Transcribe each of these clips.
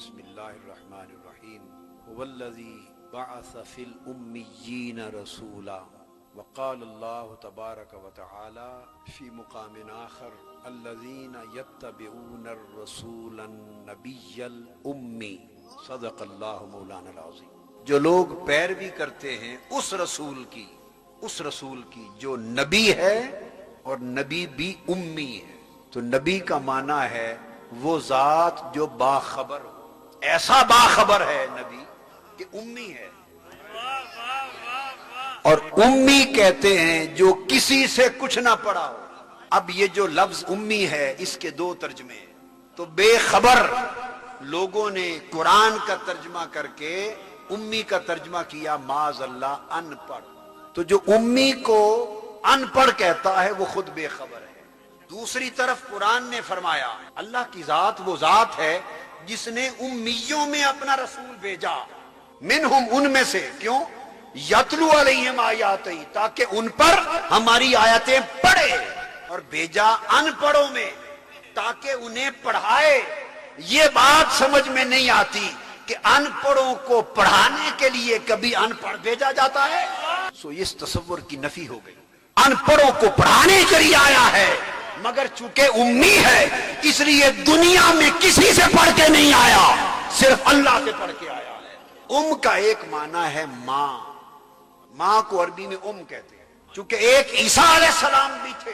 بسم اللہ الرحمن الرحیم هو الذی بعث فی الأمیین رسولا وقال اللہ تبارک وتعالی فی مقام آخر الذین یتبعون الرسول النبی الأمی صدق اللہ مولانا العظیم۔ جو لوگ پیروی کرتے ہیں اس رسول کی جو نبی ہے اور نبی بھی امی ہے۔ تو نبی کا معنی ہے وہ ذات جو باخبر ہو، ایسا باخبر ہے نبی کہ امی ہے، اور امی کہتے ہیں جو کسی سے کچھ نہ پڑھا ہو۔ اب یہ جو لفظ امی ہے اس کے دو ترجمے ہیں۔ تو بے خبر لوگوں نے قرآن کا ترجمہ کر کے امی کا ترجمہ کیا معاذ اللہ ان پڑھ۔ تو جو امی کو ان پڑھ کہتا ہے وہ خود بے خبر ہے۔ دوسری طرف قرآن نے فرمایا اللہ کی ذات وہ ذات ہے جس نے امیوں میں اپنا رسول بھیجا، منہم ان میں سے، کیوں؟ یتلو علیہم آیاتہ، تاکہ ان پر ہماری آیتیں پڑھے، اور بھیجا ان پڑھوں میں تاکہ انہیں پڑھائے۔ یہ بات سمجھ میں نہیں آتی کہ ان پڑھوں کو پڑھانے کے لیے کبھی ان پڑھ بھیجا جاتا ہے؟ سو اس تصور کی نفی ہو گئی۔ ان پڑھوں کو پڑھانے کے لیے آیا ہے، مگر چونکہ امی ہے اس لیے دنیا میں کسی سے پڑھ کے نہیں آیا، صرف اللہ سے پڑھ کے آیا ہے۔ کا ایک معنی ہے ماں، ماں کو عربی میں کہتے ہیں۔ چونکہ ایک عیسیٰ علیہ السلام بھی تھے،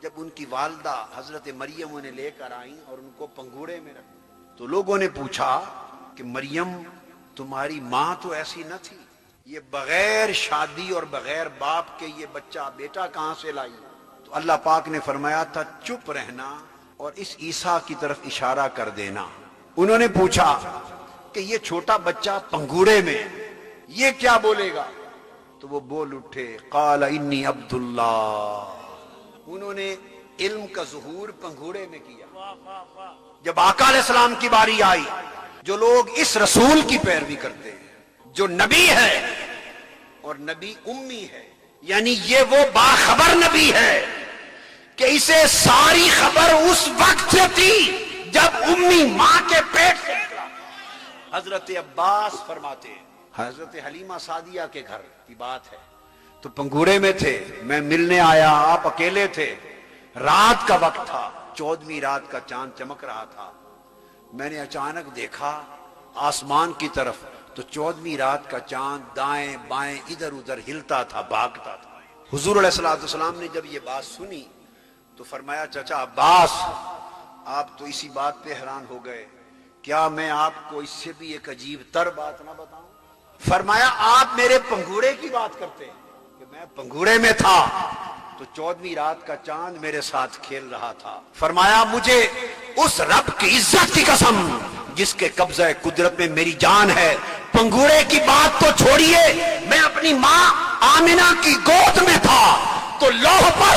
جب ان کی والدہ حضرت مریم انہیں لے کر آئیں اور ان کو پنگوڑے میں رکھا تو لوگوں نے پوچھا کہ مریم تمہاری ماں تو ایسی نہ تھی، یہ بغیر شادی اور بغیر باپ کے یہ بچہ بیٹا کہاں سے لائی؟ تو اللہ پاک نے فرمایا تھا چپ رہنا اور اس عیسیٰ کی طرف اشارہ کر دینا۔ انہوں نے پوچھا کہ یہ چھوٹا بچہ پنگوڑے میں یہ کیا بولے گا؟ تو وہ بول اٹھے قال انی عبد اللہ۔ انہوں نے علم کا ظہور پنگوڑے میں کیا۔ جب آقا علیہ السلام کی باری آئی، جو لوگ اس رسول کی پیروی کرتے ہیں جو نبی ہے اور نبی امی ہے، یعنی یہ وہ باخبر نبی ہے کہ اسے ساری خبر اس وقت سے تھی جب امی ماں کے پیٹ سے نکلا۔ حضرت عباس فرماتے ہیں حضرت حلیمہ سعدیہ کے گھر کی بات ہے، تو پنگوڑے میں تھے، میں ملنے آیا، آپ اکیلے تھے، رات کا وقت تھا، 14ویں رات کا چاند چمک رہا تھا۔ میں نے اچانک دیکھا آسمان کی طرف تو 14ویں رات کا چاند دائیں بائیں ادھر ادھر ہلتا تھا، بھاگتا تھا۔ حضور علیہ السلام نے جب یہ بات سنی تو فرمایا چچا عباس آپ تو اسی بات پہ حیران ہو گئے، کیا میں آپ کو اس سے بھی ایک عجیب تر بات نہ بتاؤں؟ فرمایا آپ میرے پنگوڑے کی بات کرتے ہیں کہ میں پنگوڑے میں تھا تو 14ویں رات کا چاند میرے ساتھ کھیل رہا تھا۔ فرمایا مجھے اس رب کی عزت کی قسم جس کے قبضہ قدرت میں میری جان ہے، پنگوڑے کی بات تو چھوڑیے، میں اپنی ماں آمنہ کی گود میں تھا تو لوح پر